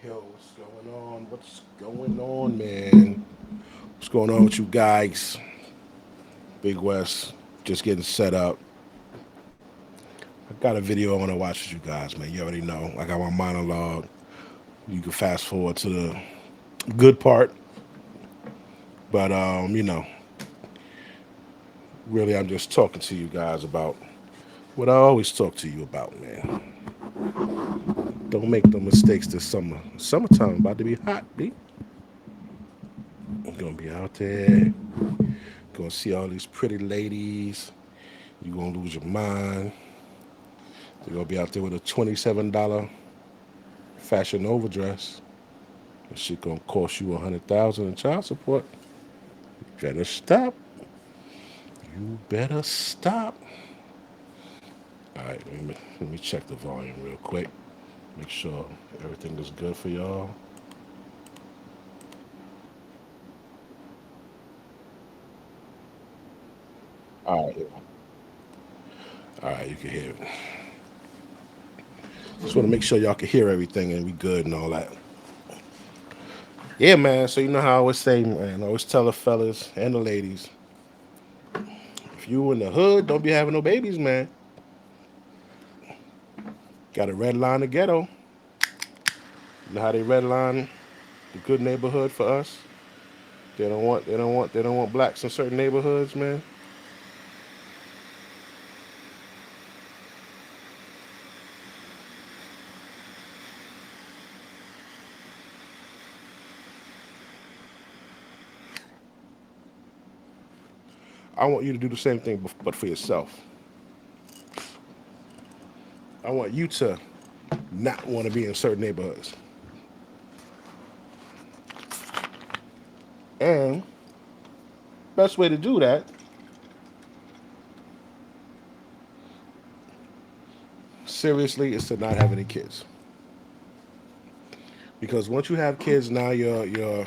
Yo, what's going on? What's going on, man? What's going on with you guys? Big West, just getting set up. I got a video I want to watch with you guys, man. You already know. I got my monologue. You can fast forward to the good part, but really, I'm just talking to you guys about what I always talk to you about, man. Don't make no mistakes this summer. Summertime about to be hot, B. You're gonna be out there, gonna see all these pretty ladies. You're gonna lose your mind. You're gonna be out there with a $27 Fashion Nova dress. That shit gonna cost you 100,000 in child support. You better stop. You better stop. All right, let me check the volume real quick. Make sure everything is good for y'all. All right, all right, you can hear it. Just want to make sure y'all can hear everything and we good and all that. Yeah, man. So you know how I always say, man. I always tell the fellas and the ladies, if you in the hood, don't be having no babies, man. Got a red line the ghetto. You know how they red line the good neighborhood for us? They don't want blacks in certain neighborhoods, man. I want you to do the same thing, but for yourself. I want you to not want to be in certain neighborhoods. And best way to do that, seriously, is to not have any kids. Because once you have kids, now you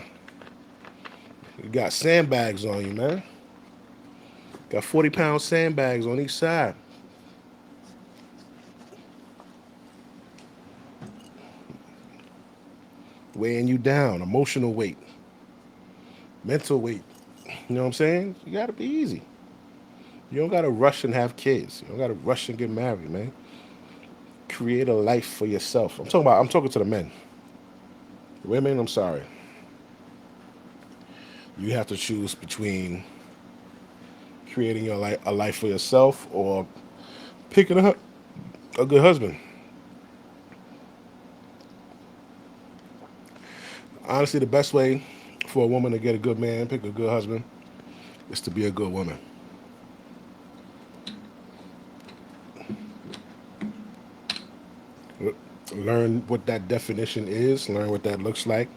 got sandbags on you, man. Got 40-pound sandbags on each side, weighing you down, emotional weight, mental weight. You know what I'm saying? You gotta be easy. You don't gotta rush and have kids. You don't gotta rush and get married, man. Create a life for yourself. I'm talking to the men. Women, I'm sorry. You have to choose between creating a life for yourself or picking a good husband. Honestly, the best way for a woman to get a good man, pick a good husband, is to be a good woman. Learn what that definition is, learn what that looks like,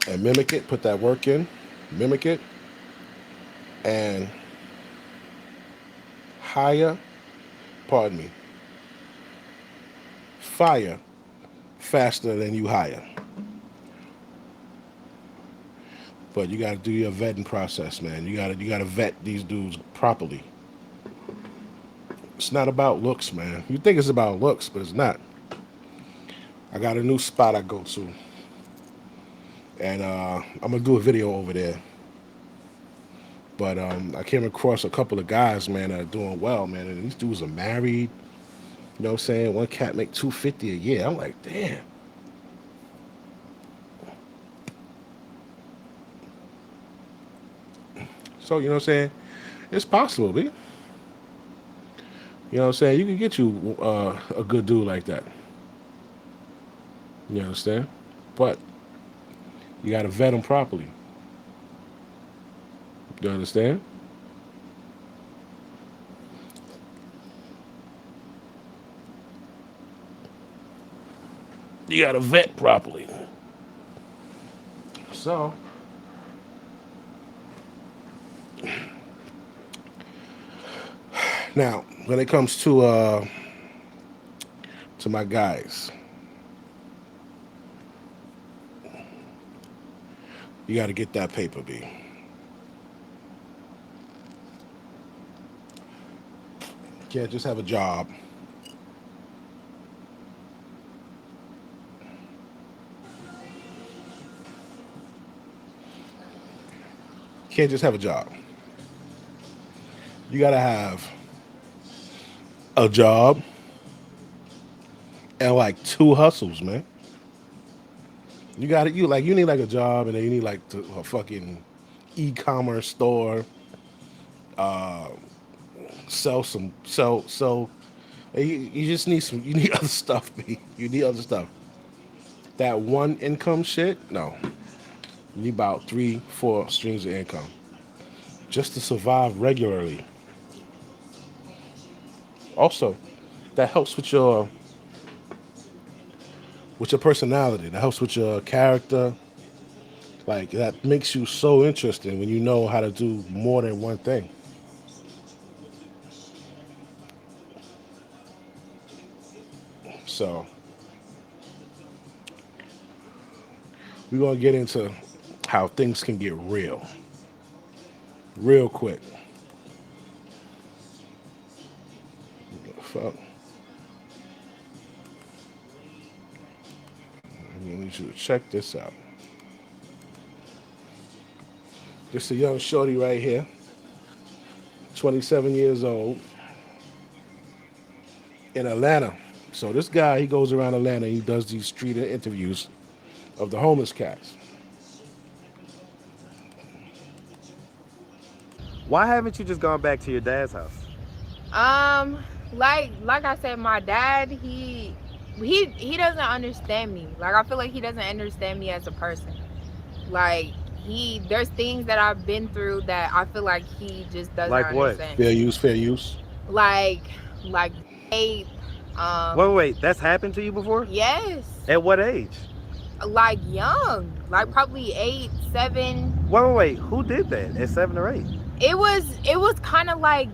and mimic it. Put that work in, mimic it, and hire, pardon me, fire faster than you hire. But you got to do your vetting process, man. You got to vet these dudes properly. It's not about looks, man. You think it's about looks, but it's not. I got a new spot I go to, and I'm gonna do a video over there. But I came across a couple of guys, man, that are doing well, man. And these dudes are married. You know what I'm saying? One cat make 250 a year. I'm like, damn. So you know what I'm saying? It's possible, B. You know what I'm saying? You can get you a good dude like that. You understand? But you got to vet them properly. You understand? You got to vet properly. So now, when it comes to my guys, you got to get that paper, B. You can't just have a job Can't just have a job. You gotta have a job and like two hustles, man. You got it. You need like a job, and then you need like a fucking e-commerce store. Sell. You just need some. You need other stuff, man. You need other stuff. That one income shit, no. You need about three, four streams of income just to survive regularly. Also, that helps with your personality. That helps with your character. Like that makes you so interesting when you know how to do more than one thing. So we're gonna get into how things can get real quick. Fuck. I need you to check this out. This a young shorty right here, 27 years old, in Atlanta. So this guy, he goes around Atlanta. He does these street interviews of the homeless cats. Why haven't you just gone back to your dad's house? Um, like I said, my dad, he doesn't understand me. Like I feel like he doesn't understand me as a person. Like there's things that I've been through that I feel like he just doesn't Like what? understand. Fair use, fair use. Like like vape, Wait. That's happened to you before? yes. At what age? Like young, like probably 8, 7. Wait. Who did that at 7 or 8? It was kind of like,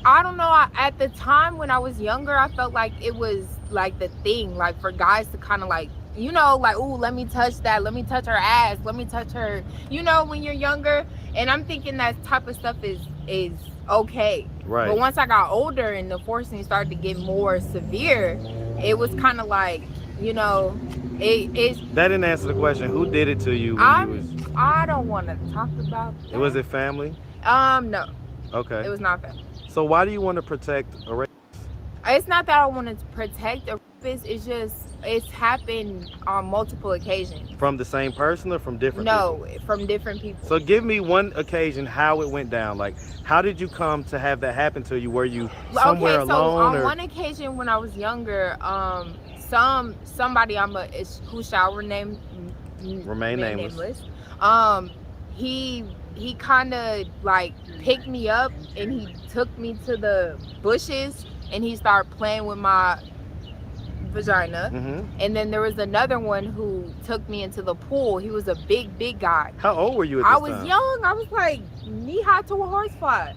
I don't know. At the time when I was younger, I felt like it was like the thing, like for guys to kind of like, like, ooh, let me touch that. Let me touch her ass. Let me touch her. When you're younger, and I'm thinking that type of stuff is okay. Right. But once I got older and the forcing started to get more severe, it was kind of like, it's. That didn't answer the question. Who did it to you when you was? I don't want to talk about that. Was it family? No, Okay. it was not family. So why do you want to protect a rape? It's not that I wanted to protect a rapist. It's just it's happened on multiple occasions. From the same person or from different No, people? from different people. So give me one occasion how it went down. Like, how did you come to have that happen to you? Were you somewhere Okay, so alone? on one occasion when I was younger, somebody who shall remain nameless. He kind of like picked me up and he took me to the bushes and he started playing with my vagina. Mm-hmm. And then there was another one who took me into the pool. He was a big guy. How old were you at this I time? was young. I was like knee high to a horse fly.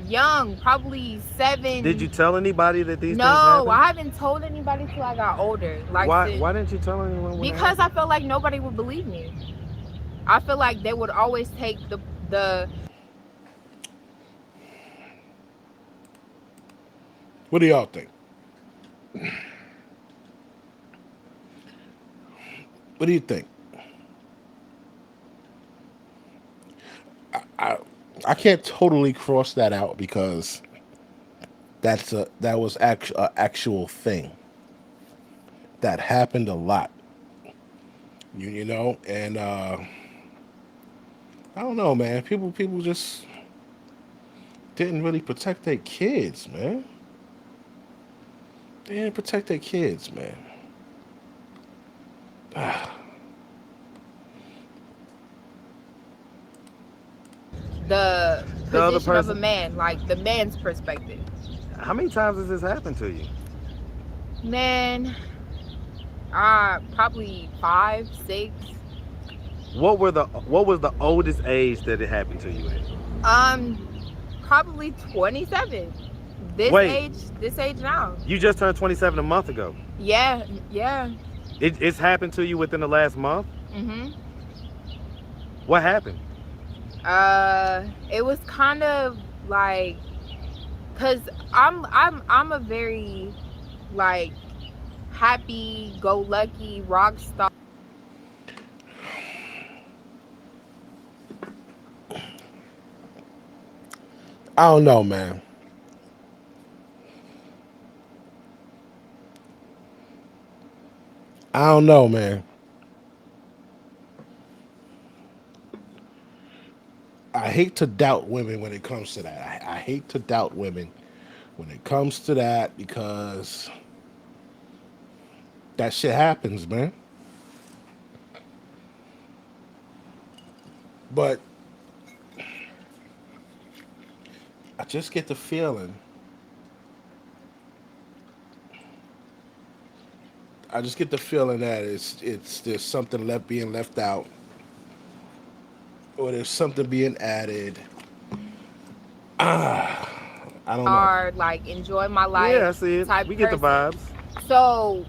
Young, probably 7. Did you tell anybody that these things No, happened? I haven't told anybody till I got older. Like, Why didn't you tell anyone? Because I felt like nobody would believe me. I feel like they would always take the. What do y'all think? What do you think? I can't totally cross that out because that was actual thing that happened a lot. And I don't know, man. People just didn't really protect their kids, man. They didn't protect their kids, man. The other position of a person. man, like the man's perspective. How many times has this happened to you? Man, probably 5, 6. What was the oldest age that it happened to you at? Probably 27. Wait. This age now. You just turned 27 a month ago. Yeah. It's happened to you within the last month? Mhm. What happened? It was kind of like, cause I'm a very like happy-go-lucky rock star. I don't know, man. I don't know, man. I hate to doubt women when it comes to that. I hate to doubt women when it comes to that because that shit happens, man. But I just get the feeling. I just get the feeling that it's there's something left being left out, or there's something being added. I don't know. Are like enjoy my Yeah, life I see it. type We get the person. vibes. So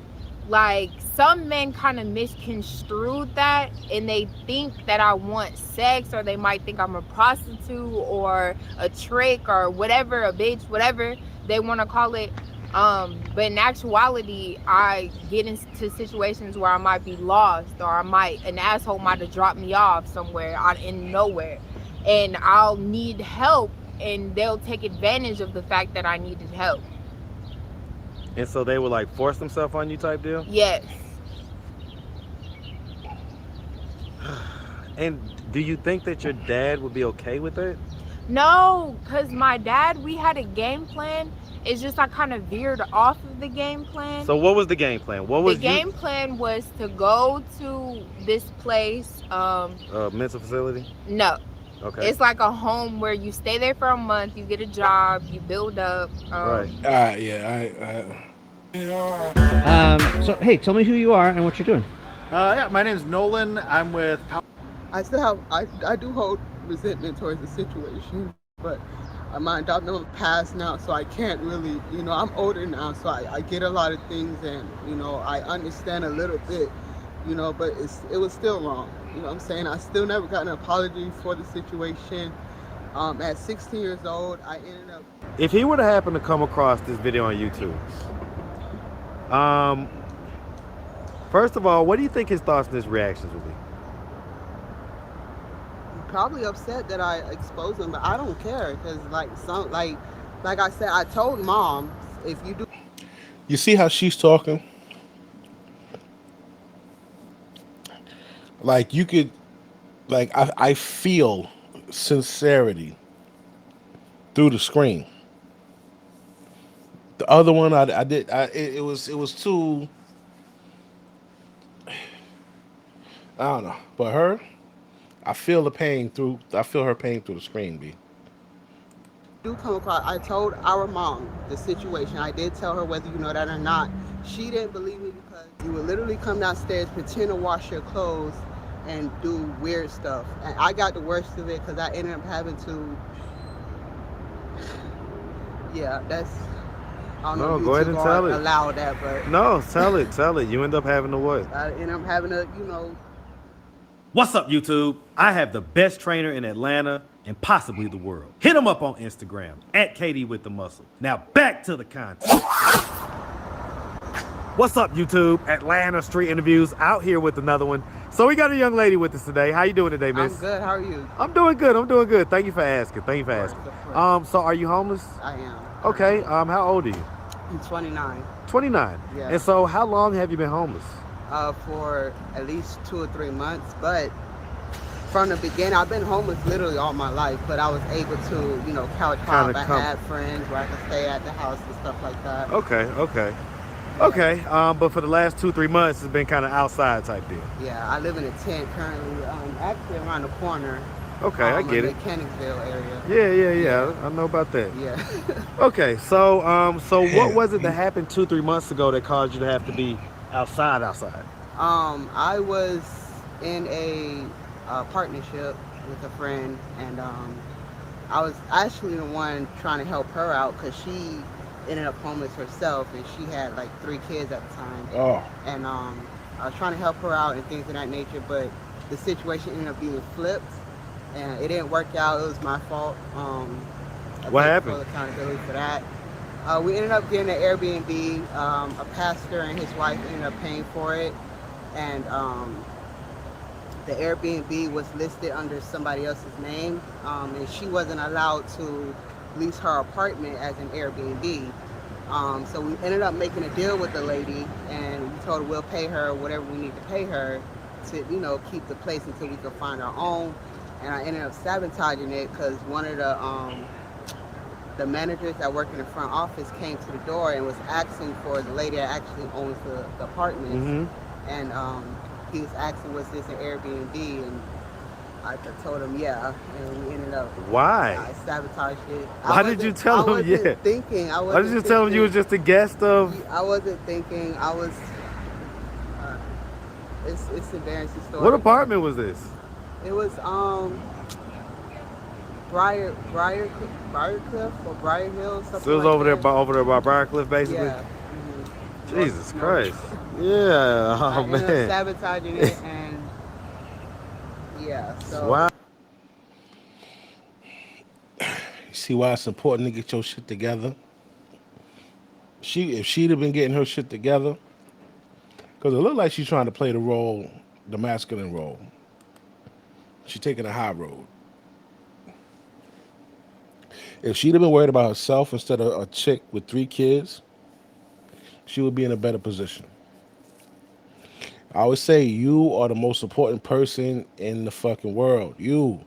like some men kind of misconstrued that and they think that I want sex, or they might think I'm a prostitute or a trick or whatever, a bitch, whatever they want to call it. But in actuality, I get into situations where I might be lost, or an asshole might have dropped me off somewhere out in nowhere, and I'll need help, and they'll take advantage of the fact that I needed help. And so they would like force themselves on you type deal. Yes. And do you think that your dad would be okay with it? No, because my dad, we had a game plan. It's just I kind of veered off of the game plan. So what was the game plan? What The was you game plan was to go to this place. mental facility? No, Okay. it's like a home where you stay there for a month, you get a job, you build up. Right. Yeah, So, hey, tell me who you are and what you're doing. Yeah, my name's Nolan. I'm with. I still have, I do hold resentment towards the situation, but my adoptive passed now, so I can't really, I'm older now, so I get a lot of things, and, I understand a little bit, but it was still wrong. You know what I'm saying? I still never got an apology for the situation. At 16 years old, I ended up. If he were to happen to come across this video on YouTube, first of all, what do you think his thoughts and his reactions would be? Probably upset that I exposed him, but I don't care, because like I said, I told mom, if you do. you see how she's talking? Like you could, like I feel sincerity through the screen. The other one, it was too. I don't know, but her, I feel the pain through. I feel her pain through the screen, B. Do come across, I told our mom the situation. I did tell her, whether you know that or not. She didn't believe me because you would literally come downstairs, pretend to wash your clothes, and do weird stuff. And I got the worst of it because I ended up having to. Yeah, that's. I don't know if go ahead and tell it. Allow that, but No, tell it. You end up having to what? I ended up having to, What's up, YouTube? I have the best trainer in Atlanta and possibly the world. Hit him up on Instagram at KD with the Muscle. Now back to the content. What's up, YouTube? Atlanta Street Interviews out here with another one. So we got a young lady with us today. How you doing today, miss? I'm good. How are you? I'm doing good. Thank you for asking. So are you homeless? I am. Okay. How old are you? I'm 29. 29. Yeah. And so how long have you been homeless? For at least 2 or 3 months, but from the beginning, I've been homeless literally all my life, but I was able to, couch hop. I had friends where I could stay at the house and stuff like that. Okay. But for the last 2-3 months, it's been kind of outside type deal. Yeah, I live in a tent currently, actually around the corner. Okay, I get in it. the Mechanicsville area. Yeah. I know about that. Yeah. Okay, so what was it that happened 2-3 months ago that caused you to have to be outside? I was in a partnership with a friend, and I was actually the one trying to help her out because she ended up homeless herself, and she had like 3 kids at the time. Oh. And I was trying to help her out and things of that nature, but the situation ended up being flipped, and it didn't work out. It was my fault. What happened? Full accountability for that. We ended up getting an Airbnb. A pastor and his wife ended up paying for it, and the Airbnb was listed under somebody else's name, and she wasn't allowed to lease her apartment as an Airbnb. So we ended up making a deal with the lady, and we told her we'll pay her whatever we need to pay her to, keep the place until we could find our own. And I ended up sabotaging it because one of the managers that work in the front office came to the door and was asking for the lady that actually owns the apartments. And he was asking, was this an Airbnb? And I told him, yeah. And we ended up. Why? I sabotaged it. Why did you tell him? Yeah. Thinking. Why did you tell him you was just a guest of? I wasn't thinking. I was. It's an embarrassing story. What apartment was this? It was Briarcliff or Briar Hill, something. So it was like over that. there by Briarcliff, basically. Yeah. Jesus Christ. Yeah. Oh I ended up man. sabotaging it, and yeah. So. Wow. You see why it's important to get your shit together? If she'd have been getting her shit together, because it looked like she's trying to play the masculine role. She's taking a high road. If she'd have been worried about herself instead of a chick with 3 kids, she would be in a better position. I always say you are the most important person in the fucking world. You.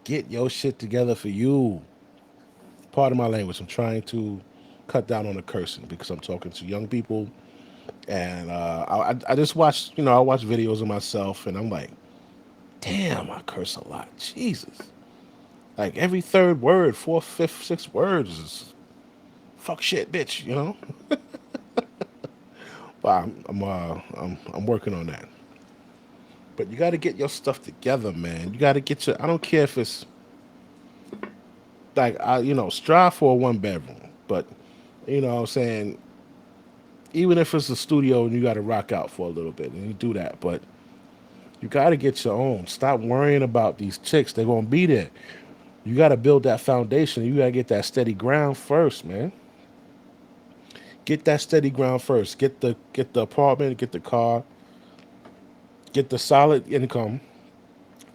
Get your shit together for you. Pardon my language. I'm trying to cut down on the cursing because I'm talking to young people. And I just watched, I watch videos of myself and I'm like, damn, I curse a lot. Jesus. Like every 3rd word, 4th, 5th, 6th words is fuck shit, bitch, But I'm working on that. But you got to get your stuff together, man. You got to get I don't care if it's like strive for a 1-bedroom, but what I'm saying, even if it's a studio and you got to rock out for a little bit and you do that, but you got to get your own. Stop worrying about these chicks. They're going to be there. You got to build that foundation. You got to get that steady ground first, man. Get that steady ground first. Get the apartment, get the car, get the solid income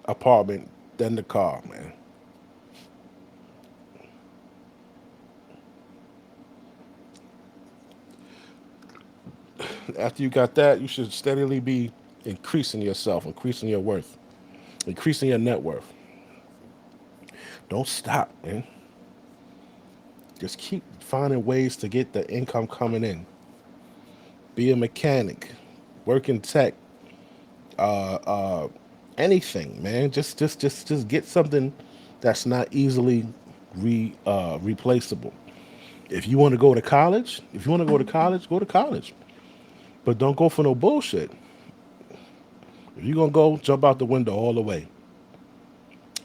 apartment, then the car, man. After you got that, you should steadily be increasing yourself, increasing your worth, increasing your net worth. Don't stop, man. Just keep finding ways to get the income coming in. Be a mechanic, work in tech, anything, man. Just get something that's not easily replaceable. If you want to go to college, go to college. But don't go for no bullshit. If you're gonna go, jump out the window all the way.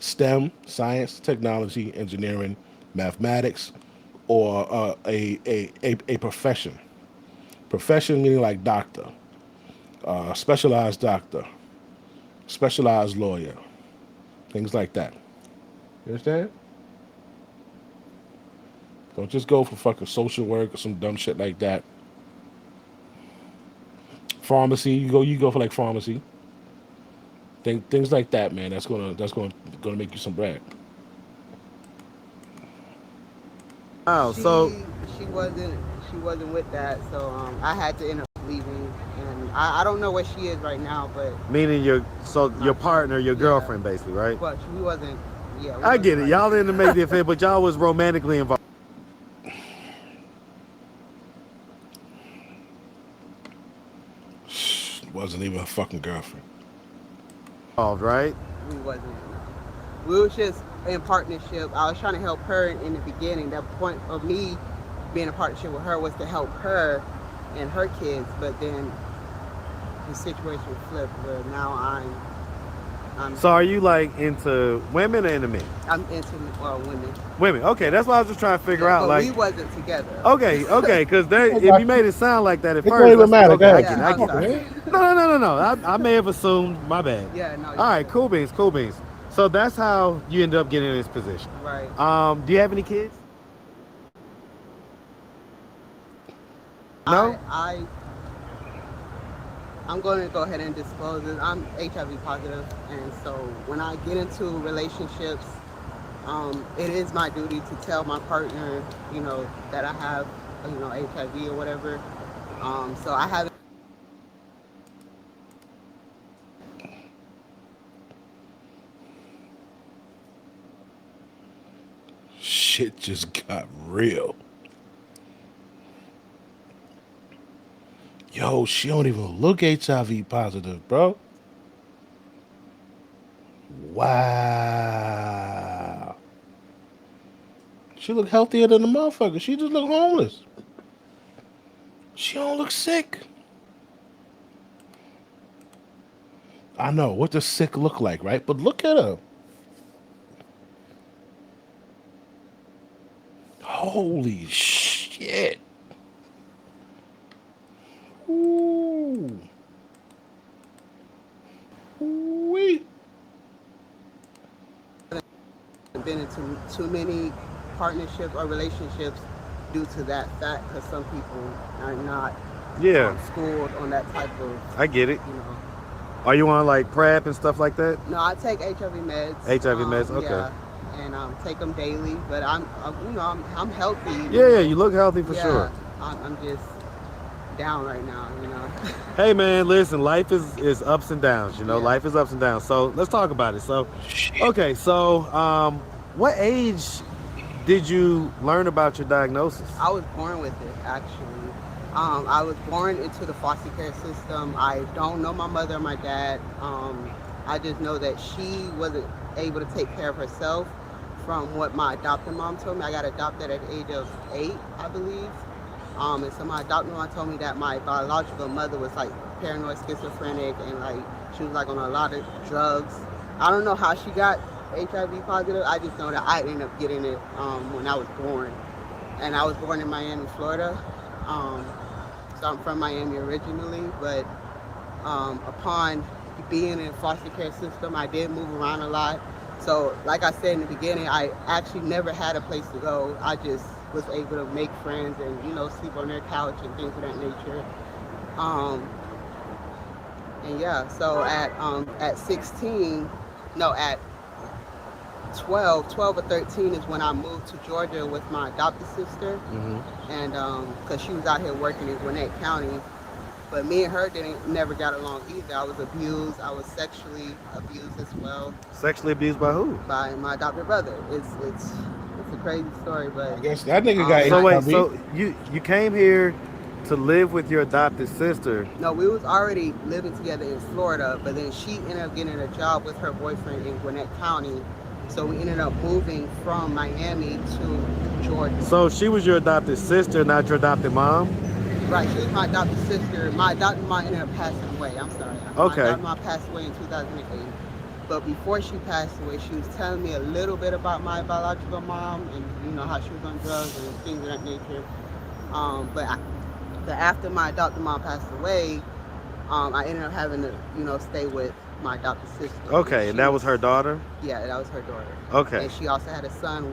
STEM, science, technology, engineering, mathematics, or a profession. Profession meaning like doctor, specialized doctor, specialized lawyer, things like that. You understand? Don't just go for fucking social work or some dumb shit like that. Pharmacy, you go for like pharmacy. Things like that, man. That's gonna make you some bread. Wow. So she wasn't with that, so I had to end up leaving, and I don't know where she is right now, but meaning your partner, your girlfriend, basically, right? But she wasn't. Yeah. I get it. Y'all didn't make the affair, but y'all was romantically involved. Wasn't even a fucking girlfriend. Right? We wasn't. We was just in partnership. I was trying to help her in the beginning. The point of me being in partnership with her was to help her and her kids. But then the situation flipped where now I'm. So are you like into women or into men? I'm into women. Women. Okay, that's what I was just trying to figure out. But Like we wasn't together. Okay, because if you made it sound like that at It first, don't even matter. okay, Go I ahead. get it. No. I may have assumed. My bad. Yeah, no. All right, cool beans. So that's how you end up getting in this position. Right. Do you have any kids? No. I'm going to go ahead and disclose it. I'm HIV positive, and so when I get into relationships, It is my duty to tell my partner, that I have, HIV or whatever. So I haven't. Shit just got real. Yo, she don't even look HIV positive, bro. Wow. She look healthier than the motherfucker. She just look homeless. She don't look sick. I know. What does sick look like, right? But look at her. Holy shit. Ooh. Ooh-wee. Been into too many partnerships or relationships due to that fact, because some people are not Yeah, schooled on that type of, I get it. you know. Are you on like PrEP and stuff like that? No, I take HIV meds. HIV meds, okay. Yeah, and take them daily. But I'm healthy. Yeah, you look healthy for Yeah, sure. I'm just down right now. Hey man, listen, life is ups and downs, Yeah. life is ups and downs. So let's talk about it. So, Shit. okay, so what age did you learn about your diagnosis? I was born with it, actually. I was born into the foster care system. I don't know my mother or my dad. I just know that she wasn't able to take care of herself from what my adopted mom told me. I got adopted at the age of 8, I believe. And so my adopted mom told me that my biological mother was like paranoid schizophrenic, and like she was like on a lot of drugs. I don't know how she got HIV positive. I just know that I ended up getting it when I was born. And I was born in Miami, Florida. Um, so I'm from Miami originally, but upon being in foster care system, I did move around a lot. So like I said in the beginning, I actually never had a place to go. I just was able to make friends and, sleep on their couch and things of that nature. Um, and yeah, so at 16, no, at 12 or 13 is when I moved to Georgia with my adopted sister. And because she was out here working in Gwinnett County. But me and her never got along either. I was abused. I was sexually abused as well Sexually abused by who? by my adopted brother. It's a crazy story, but I guess that nigga got So wait, HIV. so you came here to live with your adopted sister. no, we was already living together in Florida, but then she ended up getting a job with her boyfriend in Gwinnett County. So we ended up moving from Miami to Georgia. So she was your adopted sister, not your adopted mom? Right, she was my adopted sister. My adopted mom ended up passing away. I'm sorry. Okay. My adopted mom passed away in 2008. But before she passed away, she was telling me a little bit about my biological mom and how she was on drugs and things of that nature. But after my adopted mom passed away, I ended up having to stay with my adopted sister. Okay, and that was her daughter? Yeah, that was her daughter. Okay. And she also had a son,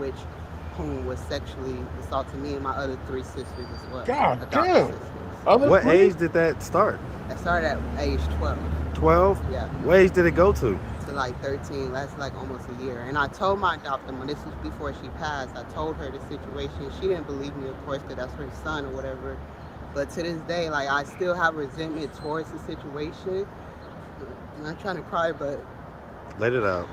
whom was sexually assaulting me and my other 3 sisters as well. God adopted damn. sisters. Other What three? age did that start? I started at age 12. 12? Yeah. What age did it go to? To like 13, that's like almost a year. And I told my adopted mom, this was before she passed, I told her the situation. She didn't believe me, of course, because that's her son or whatever. But to this day, like, I still have resentment towards the situation. I'm not trying to cry, but Let it out.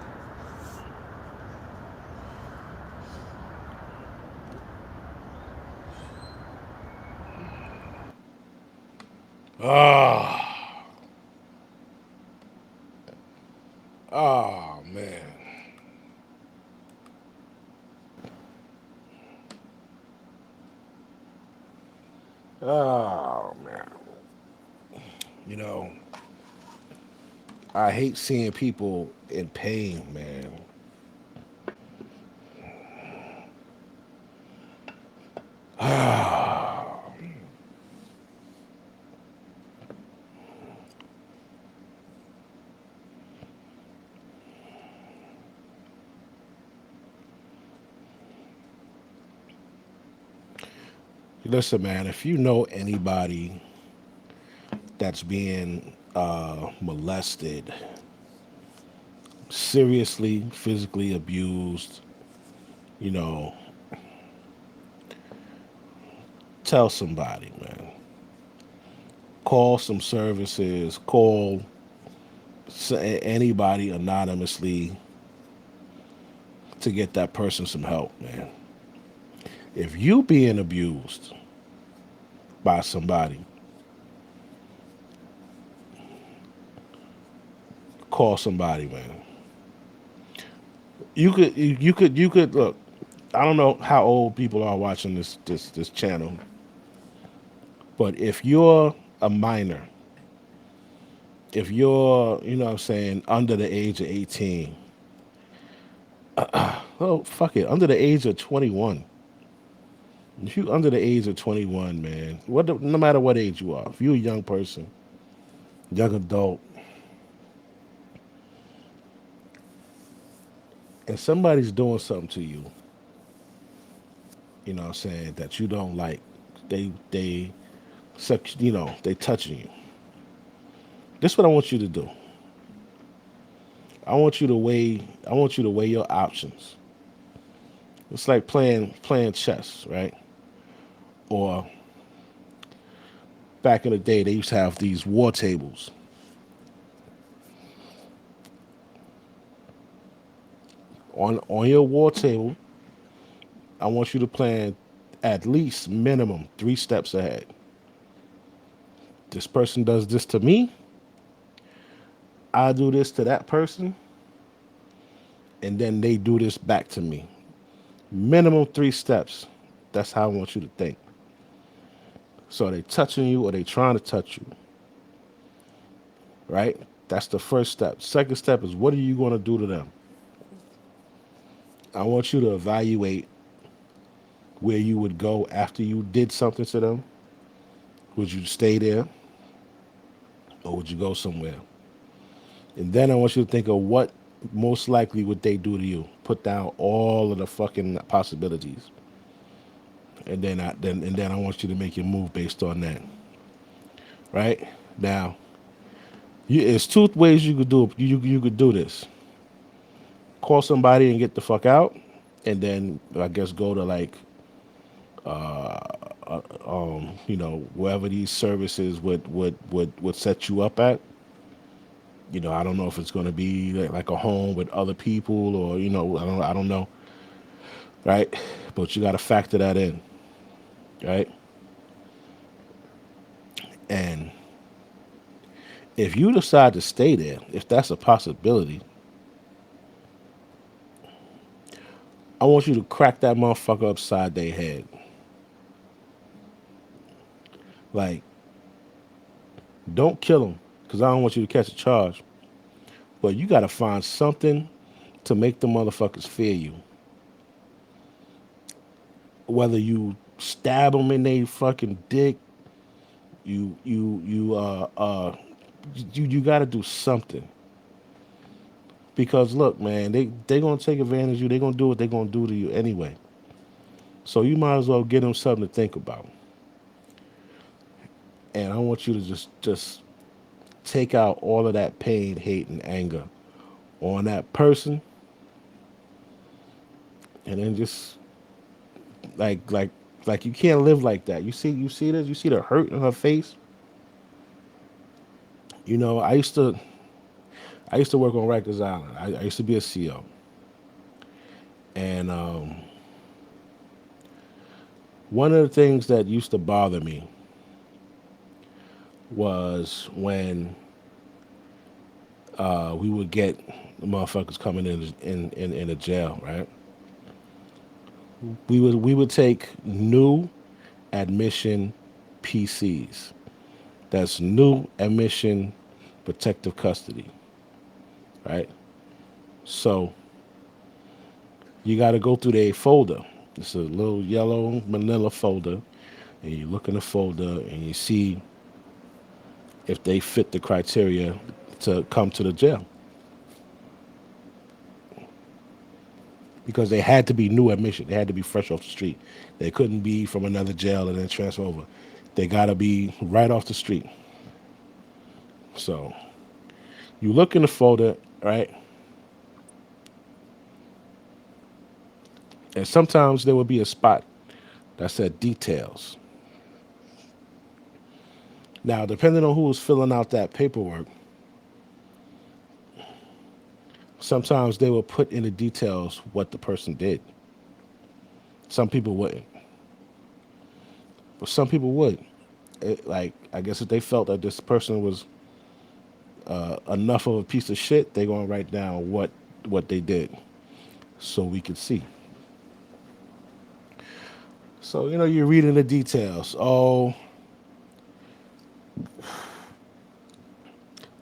Ah. Oh man. Oh man. You know, I hate seeing people in pain, man. Listen, man, if you know anybody that's being molested, seriously, physically abused, you know, tell somebody, man. Call some services, call anybody anonymously to get that person some help, man. If you being abused by somebody, call somebody, man. You could look. I don't know how old people are watching this channel, but if you're a minor, if you're, what I'm saying, under the age of 18, oh fuck it, under the age of 21. If you under the age of 21, man, no matter what age you are, if you're a young person, young adult, and somebody's doing something to you, what I'm saying, that you don't like, they they touching you. This is what I want you to do. I want you to weigh your options. It's like playing chess, right? Or back in the day they used to have these war tables. On your war table, I want you to plan at least minimum 3 steps ahead. This person does this to me, I do this to that person, and then they do this back to me. Minimum 3 steps. That's how I want you to think. So are they touching you or they trying to touch you? Right? That's the first step. Second step is, what are you going to do to them? I want you to evaluate where you would go after you did something to them. Would you stay there or would you go somewhere? And then I want you to think of what most likely would they do to you. Put down all of the fucking possibilities. And then I want you to make your move based on that. Right? Now, it's 2 ways you could do it. You could do this. Call somebody and get the fuck out, and then I guess go to like wherever these services would set you up at. I don't know if it's going to be like a home with other people, or I don't know, right? But you got to factor that in, right? And if you decide to stay there, if that's a possibility, I want you to crack that motherfucker upside their head. Like, don't kill him, because I don't want you to catch a charge. But you got to find something to make the motherfuckers fear you. Whether you stab them in their fucking dick, you got to do something. Because look, man, they gonna take advantage of you. They gonna do what they gonna do to you anyway. So you might as well give them something to think about. And I want you to just take out all of that pain, hate, and anger on that person, and then just like you can't live like that. You see this? You see the hurt in her face? I used to work on Rikers Island. I used to be a CO, and one of the things that used to bother me was when we would get the motherfuckers coming in the jail, right? We would take new admission PCs. That's new admission protective custody, right? So you got to go through their folder. It's a little yellow manila folder, and you look in the folder and you see if they fit the criteria to come to the jail. Because they had to be new admission. They had to be fresh off the street. They couldn't be from another jail and then transfer over. They got to be right off the street. So you look in the folder, right? And sometimes there would be a spot that said details. Now, depending on who was filling out that paperwork, sometimes they will put in the details what the person did. Some people wouldn't, but some people would. Like, I guess if they felt that this person was enough of a piece of shit, they gonna write down what they did so we could see. So you're reading the details. Oh,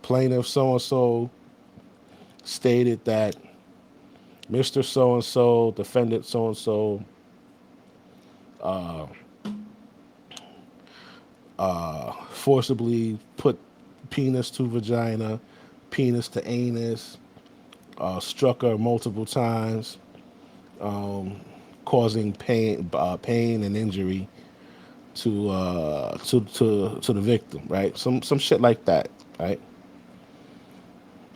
plaintiff so and so stated that Mr. So and so, defendant so and so, forcibly put penis to vagina, penis to anus, struck her multiple times, causing pain and injury to the victim, right? Some shit like that, right?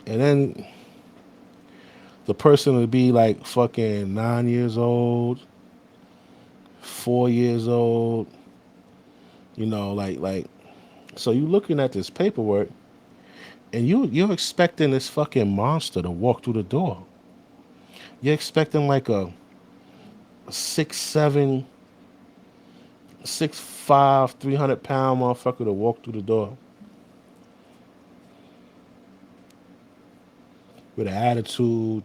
And then the person would be like fucking 9 years old, 4 years old, like. So you looking at this paperwork, and you're expecting this fucking monster to walk through the door. You're expecting like a 6'7", 6'5", 300-pound motherfucker to walk through the door with an attitude,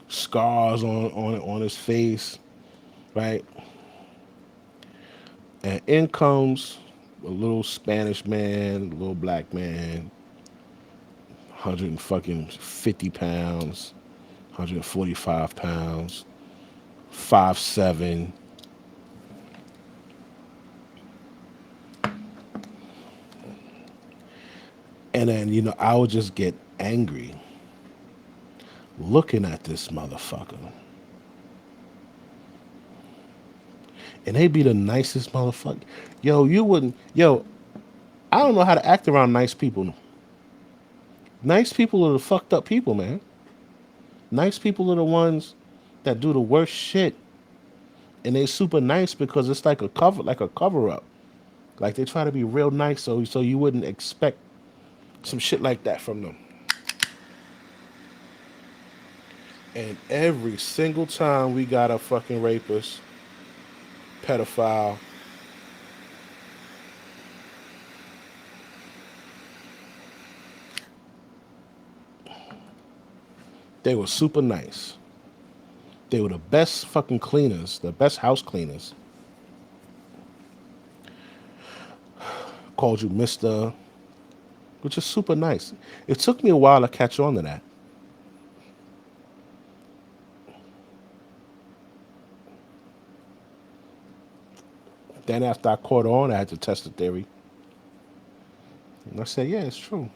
scars on his face, right? And in comes a little Spanish man, a little black man, 150 pounds, 145 pounds, 5'7". And then, I would just get angry looking at this motherfucker. And they'd be the nicest motherfucker. Yo, you wouldn't. Yo, I don't know how to act around nice people. Nice people are the fucked up people, man. Nice people are the ones that do the worst shit. And they super nice because it's like a cover up. Like they try to be real nice so you wouldn't expect some shit like that from them. And every single time we got a fucking rapist, pedophile, they were super nice. They were the best fucking cleaners, the best house cleaners. Called you Mr., which is super nice. It took me a while to catch on to that. Then after I caught on, I had to test the theory. And I said, yeah, it's true.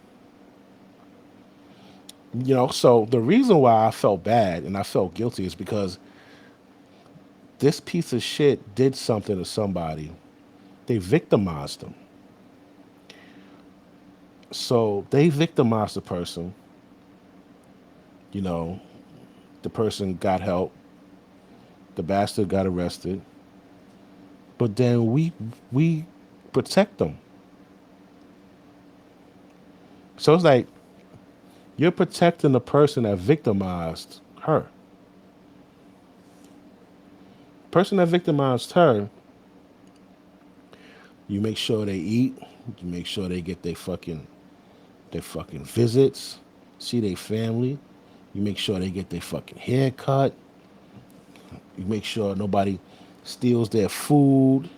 So the reason why I felt bad and I felt guilty is because this piece of shit did something to somebody. They victimized them. So they victimized the person. You know, the person got help. The bastard got arrested. But then we protect them. So it's like you're protecting the person that victimized her. Person that victimized her, you make sure they eat. You make sure they get their fucking visits, see their family. You make sure they get their fucking hair cut. You make sure nobody steals their food.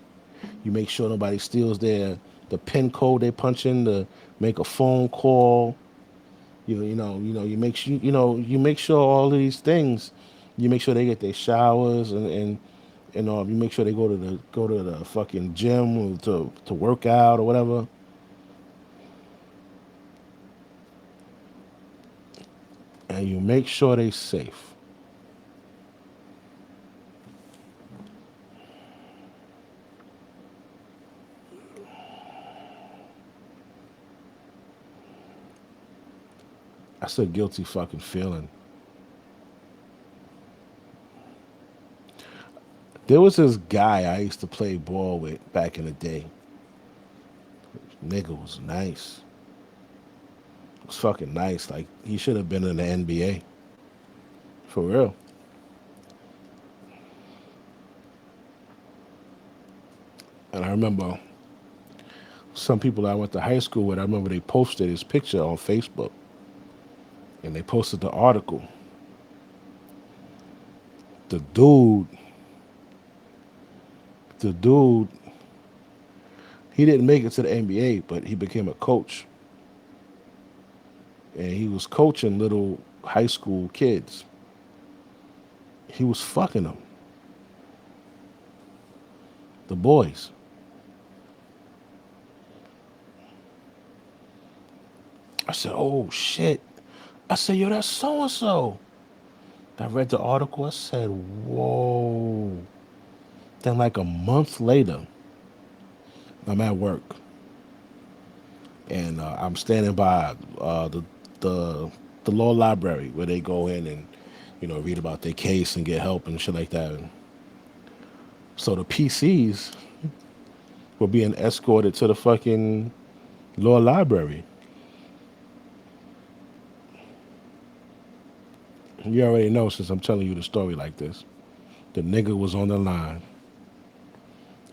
You make sure nobody steals the pin code they punch in to make a phone call. You make sure all of these things. You make sure they get their showers and you make sure they go to the fucking gym to work out or whatever. And you make sure they safe. That's a guilty fucking feeling. There was this guy I used to play ball with back in the day. Nigga was nice. Was fucking nice. Like he should have been in the NBA. For real. And I remember some people I went to high school with, I remember they posted his picture on Facebook. And they posted the article. The dude, the dude, he didn't make it to the NBA, but he became a coach. And he was coaching little high school kids. He was fucking them, the boys. I said, oh shit. I said, yo, that's so and so. I read the article. I said, whoa. Then, like a month later, I'm at work and I'm standing by the the law library where they go in and read about their case and get help and shit like that. So the PCs were being escorted to the fucking law library. You already know since I'm telling you the story like this. The nigga was on the line.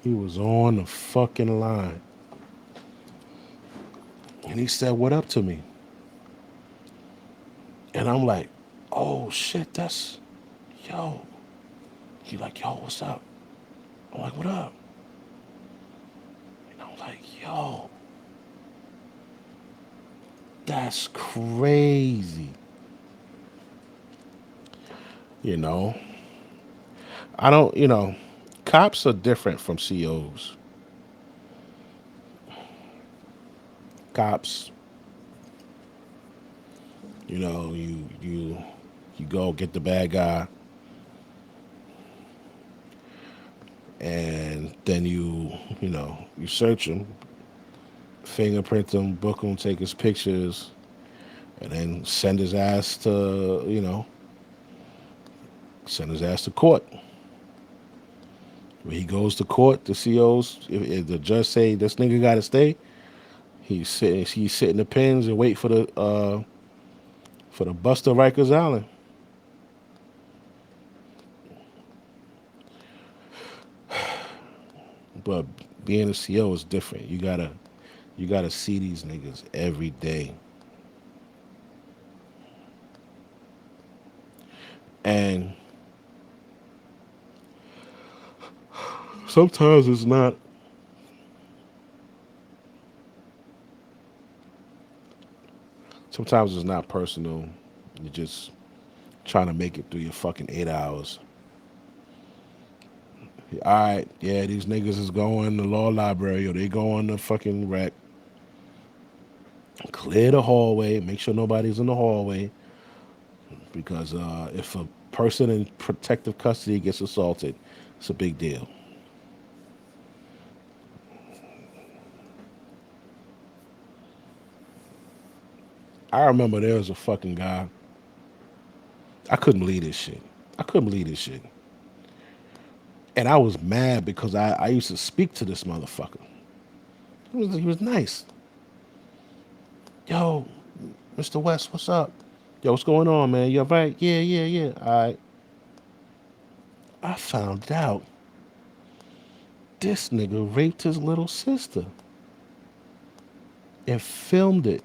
He was on the fucking line. And he said, what up to me? And I'm like, oh shit, that's, yo. He like, yo, what's up? I'm like, what up? And I'm like, yo, that's crazy. You know, I don't, cops are different from COs. Cops, you go get the bad guy, and then you search him, fingerprint him, book him, take his pictures, and then send his ass to, send his ass to court. When he goes to court, the COs, if the judge say this nigga got to stay, he's sitting the pins and wait for the bus to Rikers Island. But being a CO is different. You gotta see these niggas every day. And sometimes it's not. Sometimes it's not personal. You're just trying to make it through your fucking 8 hours. All right, yeah, these niggas is going to law library or they go on the fucking rec. Clear the hallway. Make sure nobody's in the hallway. Because if a person in protective custody gets assaulted, it's a big deal. I remember there was a fucking guy. I couldn't believe this shit. I couldn't believe this shit. And I was mad because I used to speak to this motherfucker. He was nice. Yo, Mr. West, what's up? Yo, what's going on, man? You all right? Yeah, yeah, yeah. All right. I found out this nigga raped his little sister and filmed it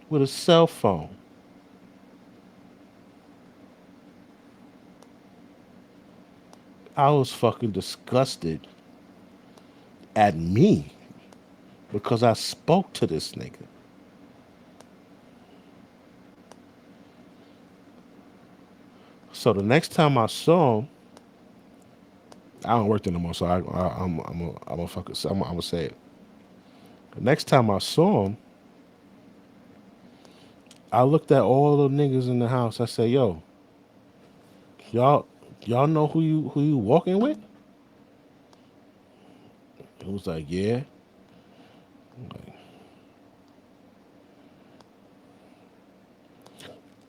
with a cell phone. I was fucking disgusted at me because I spoke to this nigga. So the next time I saw him, I don't work there no more, so I'm a fucking, I'm gonna say it. The next time I saw him, I looked at all the niggas in the house. I said, "Yo, y'all, y'all know who you walking with?" It was like, "Yeah." Like,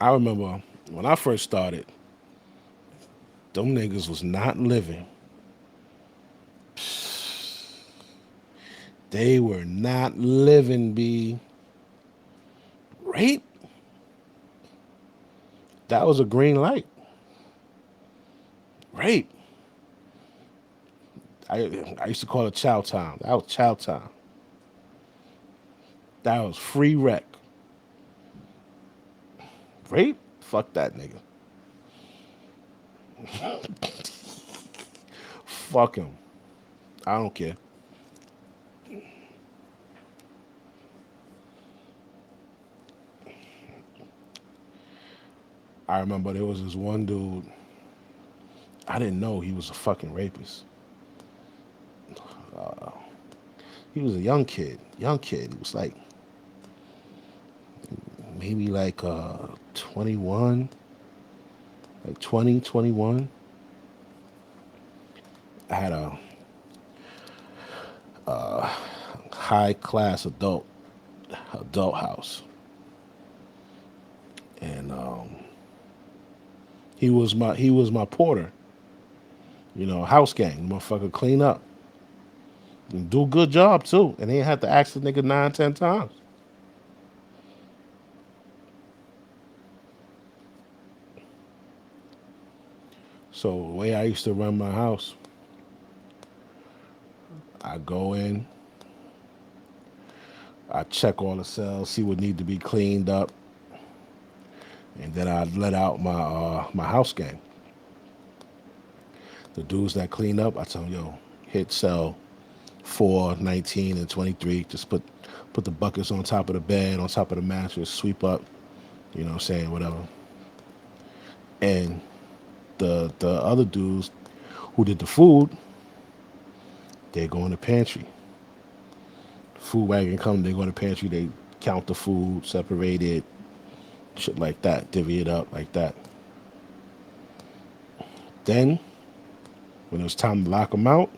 I remember when I first started, them niggas was not living. They were not living, B. Rape? That was a green light. Rape. I used to call it chow time. That was chow time. That was free rec. Rape? Fuck that nigga. Fuck him. I don't care. I remember there was this one dude. I didn't know he was a fucking rapist. He was a young kid. Young kid. He was like maybe like 21, like 20, 21. I had a high class adult house, and he was my porter. House gang, motherfucker, clean up and do a good job too, and he ain't have to ask the nigga 9, 10 times. So the way I used to run my house, I go in, I check all the cells, see what need to be cleaned up, and then I let out my house gang. The dudes that clean up, I tell them, yo, hit cell 4, 19, and 23. Just put the buckets on top of the bed, on top of the mattress, sweep up, what I'm saying, whatever. And the other dudes who did the food, they go in the pantry. Food wagon come, they go in the pantry, they count the food, separate it, shit like that, divvy it up like that. Then, when it was time to lock them out,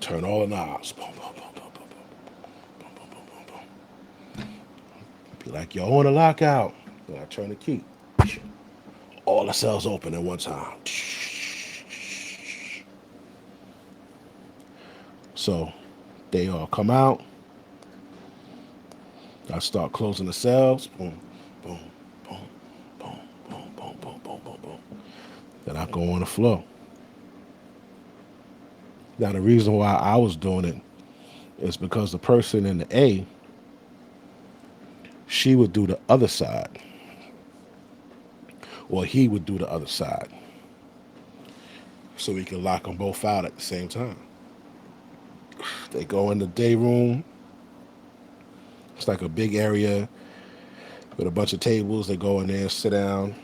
turn all the knobs. Boom, boom, boom, boom, boom, boom, boom, boom, boom, boom. Be like, yo, on the lockout. Then I turn the key. All the cells open at one time. So they all come out. I start closing the cells. Boom, boom, boom, boom, boom, boom, boom, boom, boom, boom. Then I go on the floor. Now the reason why I was doing it is because the person in the A, she would do the other side. Or he would do the other side. So we could lock them both out at the same time. They go in the day room. It's like a big area with a bunch of tables. They go in there, sit down,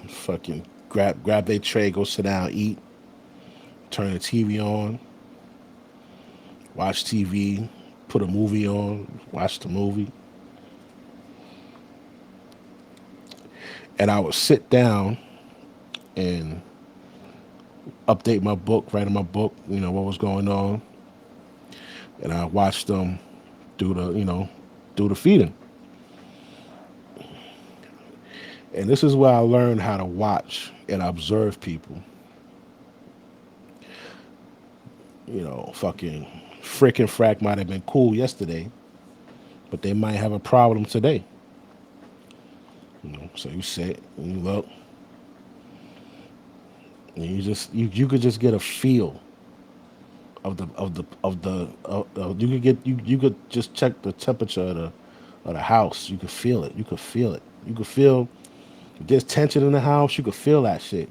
fucking grab their tray, go sit down, eat, turn the TV on, watch TV, put a movie on, watch the movie. And I would sit down and update my book, write in my book, what was going on. And I watched them do the feeding. And this is where I learned how to watch and observe people. Fucking Frick and Frack might have been cool yesterday, but they might have a problem today. So you sit and you look, and you could just get a feel of you could just check the temperature of the house. You could feel it. You could feel it. You could feel if there's tension in the house. You could feel that shit.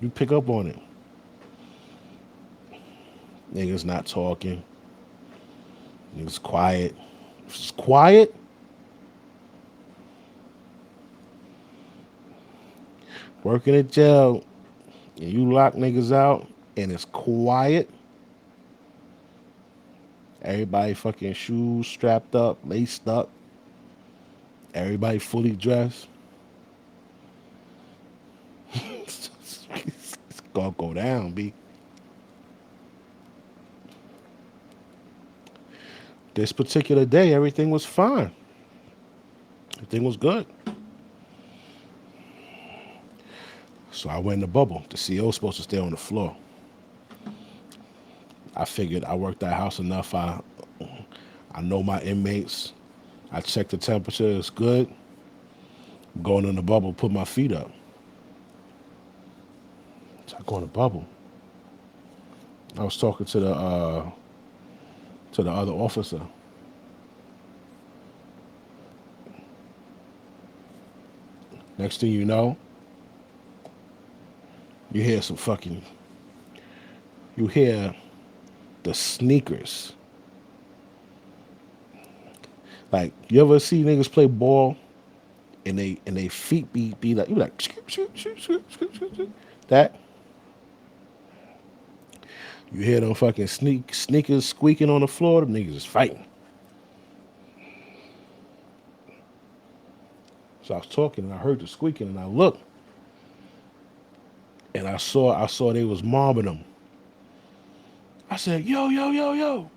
You pick up on it. Niggas not talking. Niggas quiet. If it's quiet, working at jail, and you lock niggas out, and it's quiet. Everybody fucking shoes strapped up, laced up. Everybody fully dressed. It's gonna go down, B. This particular day, everything was fine. Everything was good. So I went in the bubble. The CEO was supposed to stay on the floor. I figured I worked that house enough. I know my inmates. I check the temperature. It's good. I'm going in the bubble. Put my feet up. So I go in the bubble. I was talking to the other officer. Next thing you know, you hear some fucking. You hear the sneakers. Like you ever see niggas play ball and they feet be like you be like that. You hear them fucking sneakers squeaking on the floor. Them niggas is fighting. So I was talking and I heard the squeaking and I looked and I saw they was mobbing them. I said, yo, yo, yo, yo.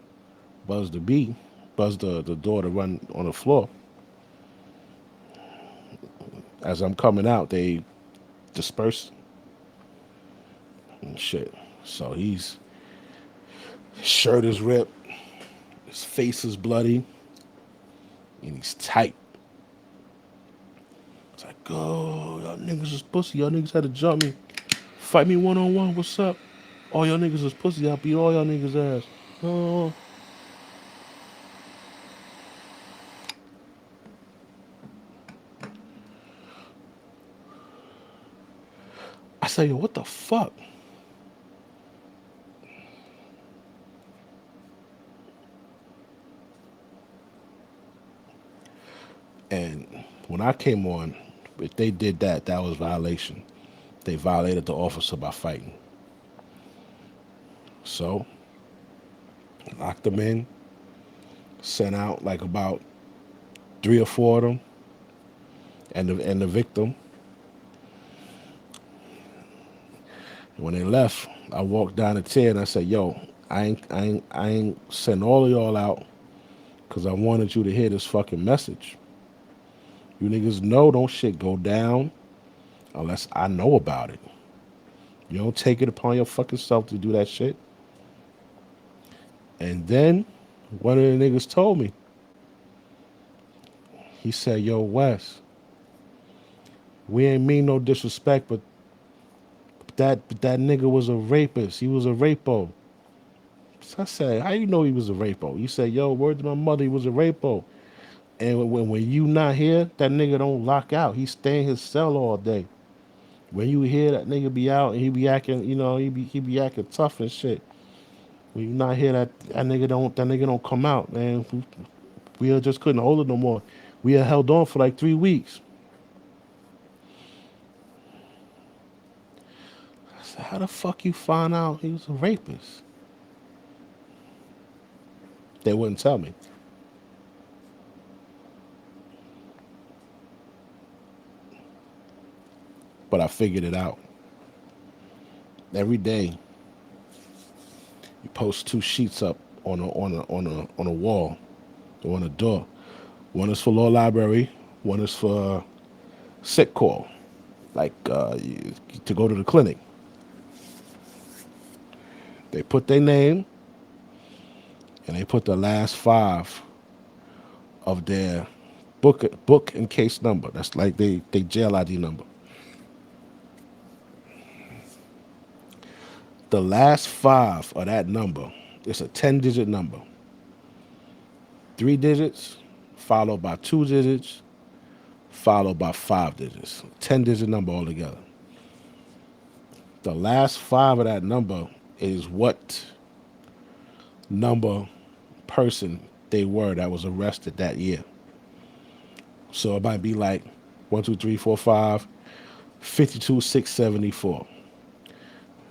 Buzz the bee, buzz the door to run on the floor. As I'm coming out, they disperse and shit. So his shirt is ripped, his face is bloody, and he's tight. It's like, oh, y'all niggas is pussy. Y'all niggas had to jump me. Fight me one-on-one. What's up? All y'all niggas is pussy. I'll beat all y'all niggas ass. Oh. I say, yo, what the fuck? And when I came on, if they did that, that was violation. They violated the officer by fighting. So, locked them in, sent out like about 3 or 4 of them, and the victim. When they left, I walked down the chair and I said, "Yo, I ain't send all of y'all out because I wanted you to hear this fucking message. You niggas know don't shit go down unless I know about it. You don't take it upon your fucking self to do that shit." And then one of the niggas told me, he said, "Yo, Wes, we ain't mean no disrespect, but that nigga was a rapist. He was a rapo." So I said, "How you know he was a rapo?" He said, "Yo, word to my mother, he was a rapo. And when you not here, that nigga don't lock out. He stay in his cell all day. When you hear that nigga be out and he be acting, he be acting tough and shit. When you not here, that nigga don't come out, man. We just couldn't hold it no more. We had held on for like 3 weeks." I said, "How the fuck you find out he was a rapist?" They wouldn't tell me. But I figured it out. Every day, you post 2 sheets up on a wall or on a door. One is for law library. One is for sick call, like to go to the clinic. They put their name and they put the last 5 of their book and case number. That's like they jail ID number. The last 5 of that number is a 10-digit number. 3 digits, followed by 2 digits, followed by 5 digits. 10-digit number altogether. The last 5 of that number is what number person they were that was arrested that year. So it might be like 1, 2, 3, 4, 5, 52, 674.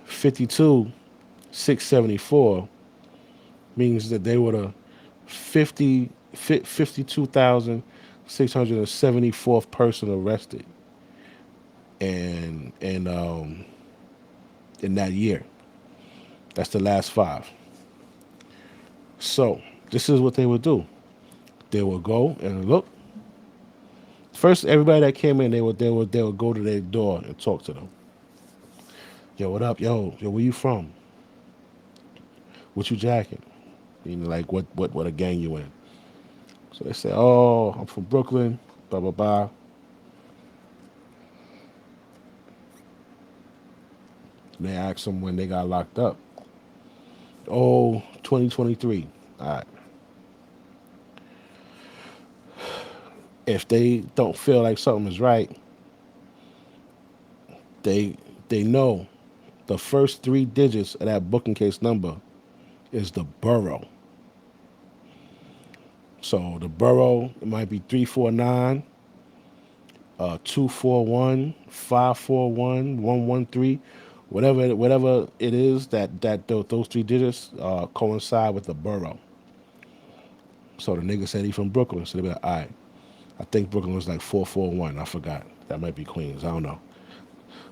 52, 674 means that they were the 52,674th person arrested and in that year. That's the last 5. So this is what they would do. They would go and look. First, everybody that came in, they would go to their door and talk to them. Yo, what up? Yo, where you from? what you jacking? You know, like what a gang you in? So they say, oh, I'm from Brooklyn, blah blah blah. And they ask them when they got locked up. Oh, 2023. All right. If they don't feel like something is right, they they know the first three digits of that booking case number is the borough. So the borough, it might be 349, 241, 541, 113, whatever it is that those three digits coincide with the borough. So the nigga said he from Brooklyn, so they be like, all right, I think Brooklyn was like 441. I forgot. That might be Queens. I don't know.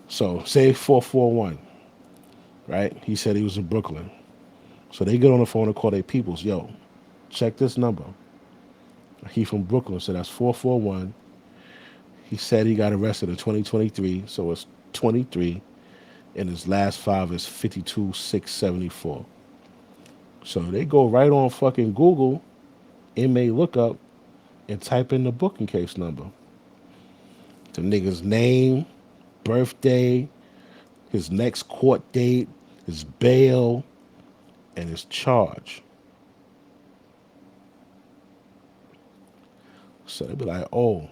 So say 441, right? He said he was in Brooklyn. So they get on the phone and call their peoples, yo, check this number. He from Brooklyn, so that's 441. He said he got arrested in 2023, so it's 23, and his last five is 52674. So they go right on fucking Google, inmate lookup, and type in the booking case number. The nigga's name, birthday, his next court date, his bail, and his charge. So they be like, oh,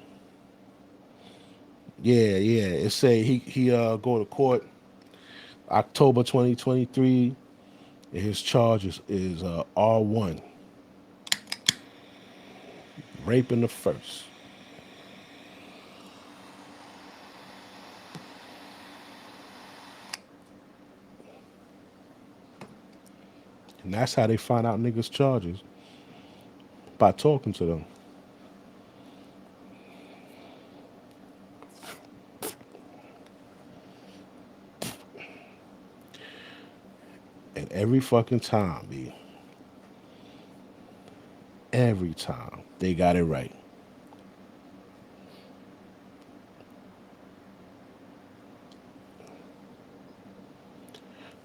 yeah. It say he go to court October 2023, and his charge is R1, rape in the first. And that's how they find out niggas' charges, by talking to them. And every fucking time, B, every time they got it right.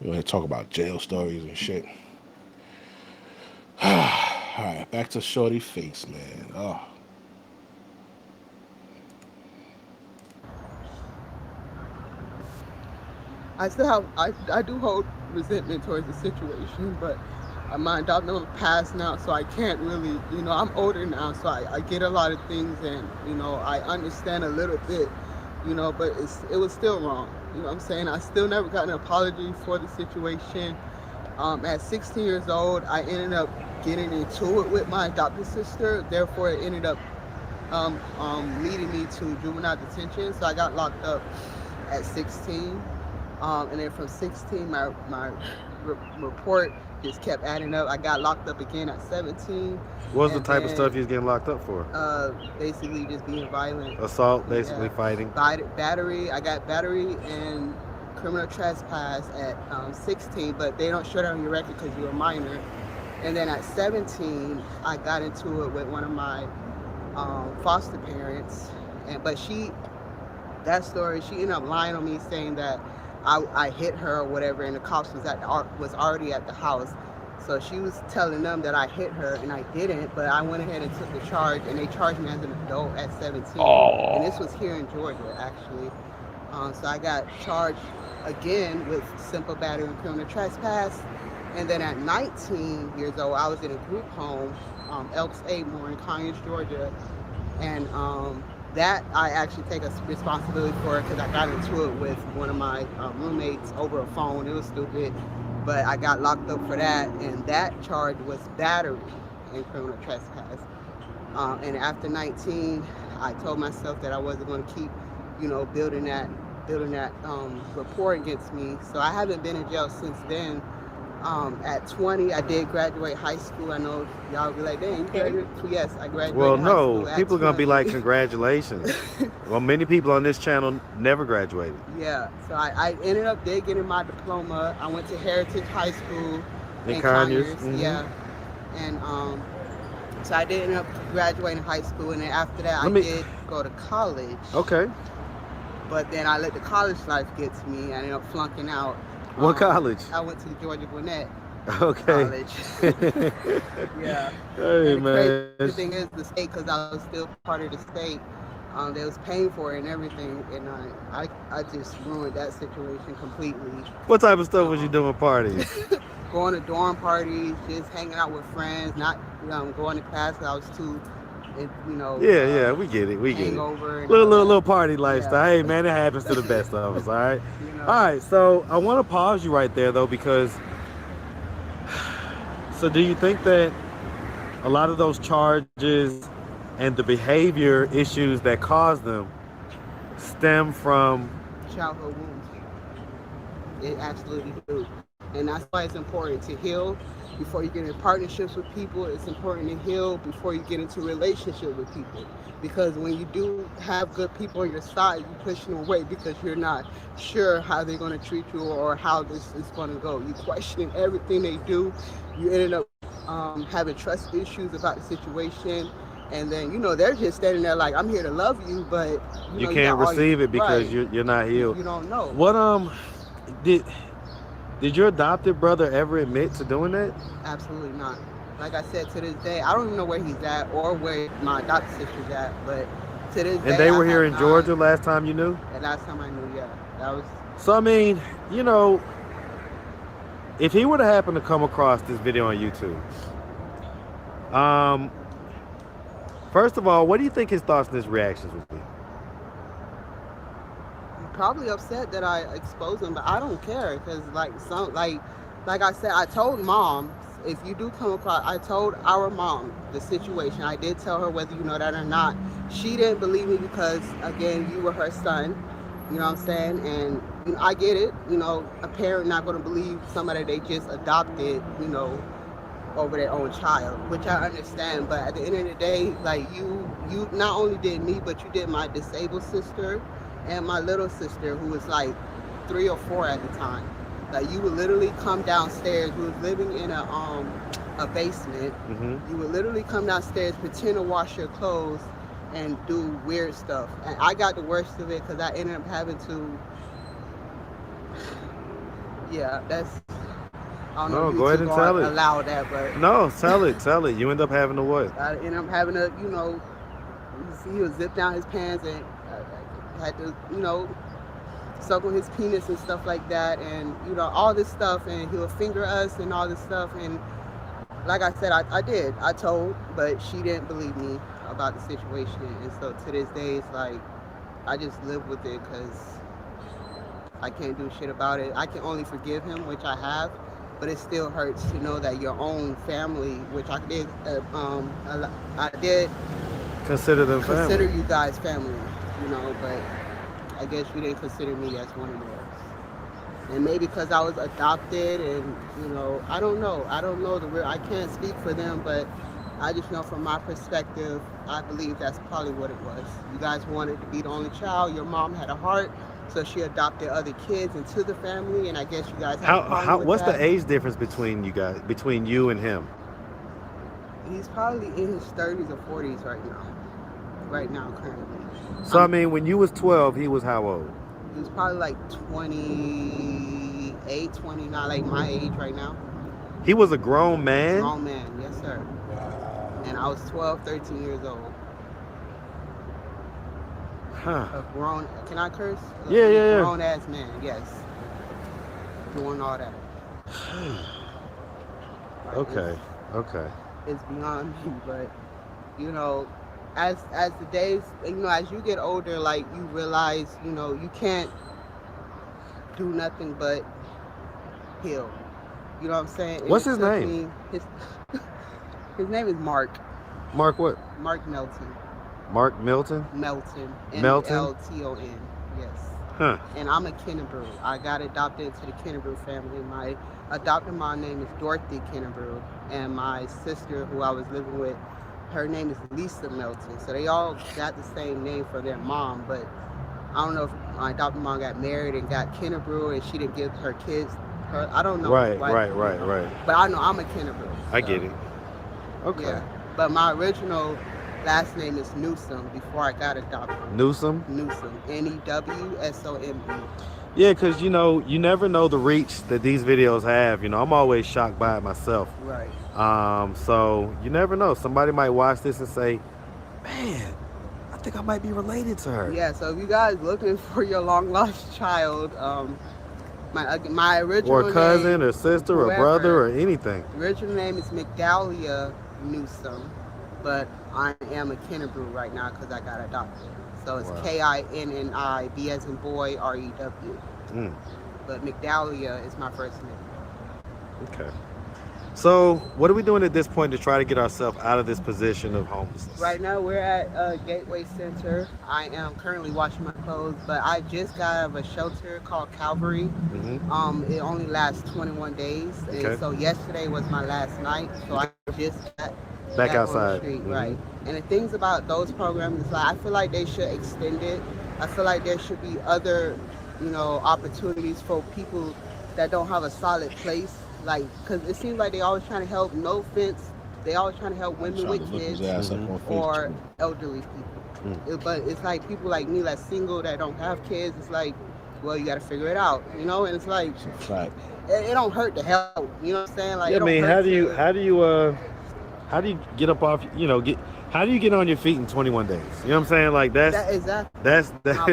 We want to talk about jail stories and shit. All right, back to Shorty Face, man. Oh. I do hold resentment towards the situation, but my adoptive passed now, so I can't really, I'm older now, so I get a lot of things, and I understand a little bit, but it was still wrong. You know what I'm saying? I still never got an apology for the situation. At 16 years old, I ended up getting into it with my adopted sister. Therefore, it ended up leading me to juvenile detention. So I got locked up at 16. And then from 16, my report just kept adding up. I got locked up again at 17. What was the type of stuff you was getting locked up for? Basically just being violent. Assault, basically, fighting. Battery. I got battery and criminal trespass at 16, but they don't show that on your record because you're a minor. And then at 17, I got into it with one of my foster parents, but she ended up lying on me, saying that I hit her or whatever, and the cops was already at the house. So she was telling them that I hit her, and I didn't, but I went ahead and took the charge, and they charged me as an adult at 17. Oh. And this was here in Georgia, actually. So I got charged again with simple battery and criminal trespass. And then at 19 years old, I was in a group home, Elks Aidmore in Conyers, Georgia. And that I actually take a responsibility for, because I got into it with one of my roommates over a phone. It was stupid, but I got locked up for that. And that charge was battery and criminal trespass. And after 19, I told myself that I wasn't going to keep, building that rapport against me. So I haven't been in jail since then. At 20, I did graduate high school. I know y'all be like, dang, you graduated? Yes, I graduated Well, high no, school at people are going to be 20. like, congratulations. Well, many people on this channel never graduated. Yeah, so I ended up getting my diploma. I went to Heritage High School In Conyers. Mm-hmm. Yeah. And so I did end up graduating high school, and then after that, I did go to college. Okay. But then I let the college life get to me. I ended up flunking out. What college? I went to Georgia Gwinnett. Okay. college. Yeah. Hey, And the man. crazy thing is the state, because I was still part of the state. They was paying for it and everything, and I just ruined that situation completely. What type of stuff was you Um, doing parties? Going to dorm parties, just hanging out with friends, not going to class 'cause I was too, Yeah, we get it. We get it. hangover and Little, all little, that. little party lifestyle. Yeah, Hey, man, it happens to the best of us, all right? you All know. right, so I want to pause you right there, though, because so do you think that a lot of those charges and the behavior issues that cause them stem from, Childhood wounds. It absolutely do. And that's why it's important to heal before you get in partnerships with people. It's important to heal before you get into a relationship with people. Because when you do have good people on your side, you push them away because you're not sure how they're going to treat you or how this is going to go. You questioning everything they do. You ended up having trust issues about the situation. And then, they're just standing there like, I'm here to love you, but, you you can't got all receive it because right. you're not healed. You don't know. What did did your adopted brother ever admit to doing that? Absolutely not. Like I said, to this day, I don't even know where he's at or where my adopted sister's at. But to this day, And they were I here have in not. Georgia last time you knew? And last time I knew, yeah, that was. So I mean, if he would have happened to come across this video on YouTube, first of all, what do you think his thoughts and his reactions would be? Probably upset that I exposed him, but I don't care because like I said, I told mom, if you do come across, I told our mom the situation. I did tell her whether you know that or not. She didn't believe me because again, you were her son. You know what I'm saying? And I get it. A parent not going to believe somebody they just adopted. Over their own child, which I understand. But at the end of the day, like you not only did me, but you did my disabled sister and my little sister, who was like 3 or 4 at the time. Like you would literally come downstairs. We was living in a basement. Mm-hmm. You would literally come downstairs, pretend to wash your clothes, and do weird stuff. And I got the worst of it because I ended up having to. Yeah, that's. I don't know if go ahead and tell it. Allow that, but No, tell it. You end up having to what? I ended up having to, he would zip down his pants and had to, suck on his penis and stuff like that, and all this stuff, and he would finger us and all this stuff. And like I said, I told, but she didn't believe me about the situation. And so to this day, it's like I just live with it because I can't do shit about it. I can only forgive him, which I have. But it still hurts to know that your own family, which I did, I did Consider them consider family. you guys family, but I guess you didn't consider me as one of yours. And maybe because I was adopted, and I don't know I can't speak for them, but I just know from my perspective, I believe that's probably what it was. You guys wanted to be the only child. Your mom had a heart. So she adopted other kids into the family, and I guess you guys have What's the age difference between you guys, between you and him? He's probably in his 30s or 40s right now, currently. So I mean, when you was 12, he was how old? He was probably like 28, 29, like my age right now. He was a grown man? Grown man, yes sir. And I was 12, 13 years old. Huh. A grown, can I curse? Yeah. Grown ass man, yes. Doing all that. Okay. It's beyond me, but as the days, as you get older, like you realize, you can't do nothing but heal. You know what I'm saying? What's his name? His name is Mark. Mark what? Mark Melton. Mark Milton? Melton. Melton? Melton, yes. Huh. And I'm a Kennebrew. I got adopted into the Kennebrew family. My adopted mom name is Dorothy Kennebrew, and my sister, who I was living with, her name is Lisa Melton. So they all got the same name for their mom, but I don't know if my adopted mom got married and got Kennebrew and she didn't give her kids her. I don't know. Right. But I know I'm a Kennebrew. I get it. Okay. Yeah. But my original last name is Newsom before I got adopted. Newsom? Newsom. Newsome. Yeah, because you never know the reach that these videos have. I'm always shocked by it myself. Right. So you never know. Somebody might watch this and say, "Man, I think I might be related to her." Yeah. So if you guys looking for your long lost child, my original Or a cousin, name, or sister, or whoever, brother, or anything. original name is Migdalia Newsom, but I am a Kennebrew right now because I got adopted. So it's Wow. Kinni, B as in boy, REW. Mm, But Migdalia is my first name. okay. So what are we doing at this point to try to get ourselves out of this position of homelessness? Right now we're at Gateway Center. I am currently washing my clothes, but I just got out of a shelter called Calvary. Mm-hmm. It only lasts 21 days. Okay. And so yesterday was my last night. So I just got Back on the outside. street, Mhm. right. And the things about those programs is like I feel like they should extend it. I feel like there should be other, opportunities for people that don't have a solid place. Like, because it seems like they always trying to help. No offense, they always trying to help women Trying with to look his kids ass up Mhm. on or Facebook. elderly people. But it's like people like me that's single that don't have kids. It's like, well, you got to figure it out, And it's like It's a fact. it don't hurt to help. You know what I'm saying? Like, Yeah, it I mean, don't hurt to- how do you get up off, how do you get on your feet in 21 days? You know what I'm saying? Like That exactly. that's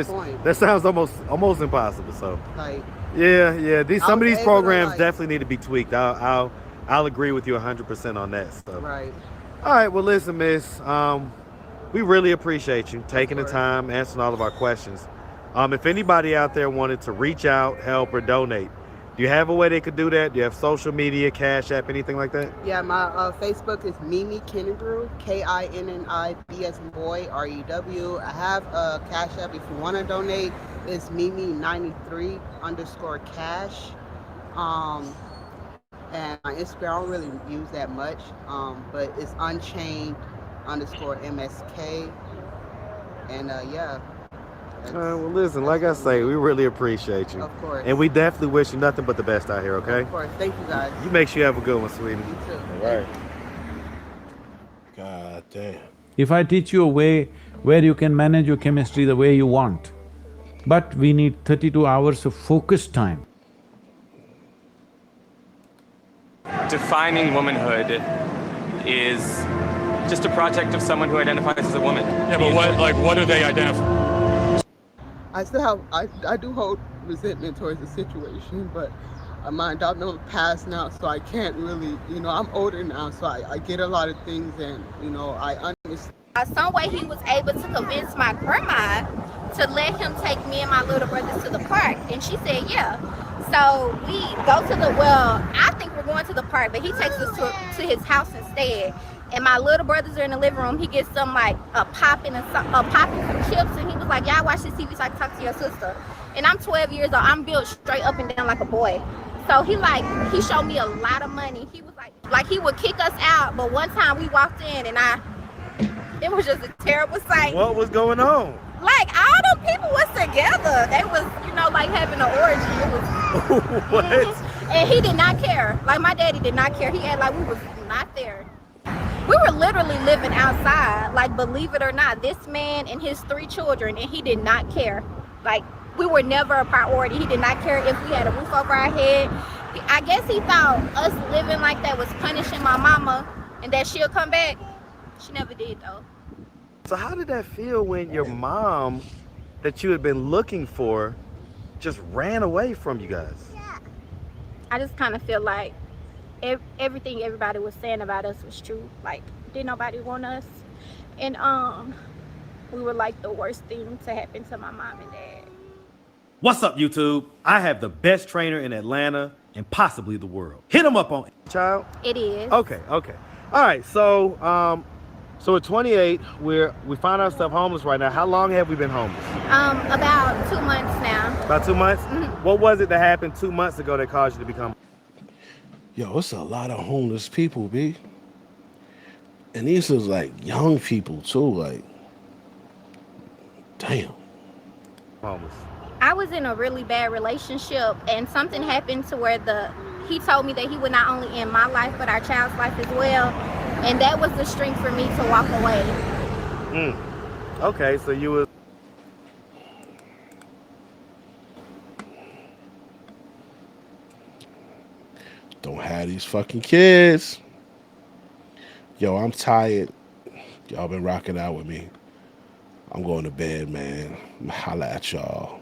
point. that sounds almost impossible. So Like, yeah, some of was these able to, programs like- definitely need to be tweaked. I'll agree with you 100% on that stuff. right. All right, well, listen, Miss, we really appreciate you taking the course. time, answering all of our questions. If anybody out there wanted to reach out, help, or donate, do you have a way they could do that? Do you have social media, Cash App, anything like that? Yeah, my Facebook is Mimi Kennebrew, KINNIB as in boy, REW. I have a Cash App if you want to donate. It's Mimi93 _ cash. And my Instagram, I don't really use that much, but it's Unchained _ MSK. And yeah. All right, well, listen, like I say, we really appreciate you. Of course. And we definitely wish you nothing but the best out here, okay? Of course. Thank you guys. You make sure you have a good one, sweetie. You too. All right. God damn. If I teach you a way where you can manage your chemistry the way you want, but we need 32 hours of focused time. Defining womanhood is just a project of someone who identifies as a woman. Yeah, but what do they identify? I still have, I do hold resentment towards the situation, but my adoptive passed now, so I can't really, I'm older now, so I get a lot of things, and, I understand. Some way he was able to convince my grandma to let him take me and my little brothers to the park, and she said yeah. So we go to I think we're going to the park, but he takes us to his house instead. And my little brothers are in the living room. He gets some like a pop and some chips, and he was like, "Y'all watch this TV so I can talk to your sister." And I'm 12 years old. I'm built straight up and down like a boy. So he showed me a lot of money. He was like he would kick us out. But one time we walked in, and it was just a terrible sight. What was going on? Like all them people was together. They was, like having an orgy. It was What? And he did not care. Like my daddy did not care. He had like we was not there. We were literally living outside. Like, believe it or not, this man and his 3 children, and he did not care. Like, we were never a priority. He did not care if we had a roof over our head. I guess he thought us living like that was punishing my mama and that she'll come back. She never did though. So how did that feel when your mom that you had been looking for just ran away from you guys? I just kind of feel like everything everybody was saying about us was true. Like, didn't nobody want us, and we were like the worst thing to happen to my mom and dad. What's up, YouTube? I have the best trainer in Atlanta and possibly the world. Hit him up on child. It is. Okay. All right. So so at 28, we find ourselves homeless right now. How long have we been homeless? About 2 months now. About 2 months? Mm-hmm. What was it that happened 2 months ago that caused you to become? Yo, it's a lot of homeless people, B. And these is like young people too, like, damn. Homeless. I was in a really bad relationship, and something happened to where he told me that he would not only end my life but our child's life as well, and that was the strength for me to walk away. Okay, so you was Don't have these fucking kids. Yo, I'm tired. Y'all been rocking out with me. I'm going to bed, man. Holla at y'all.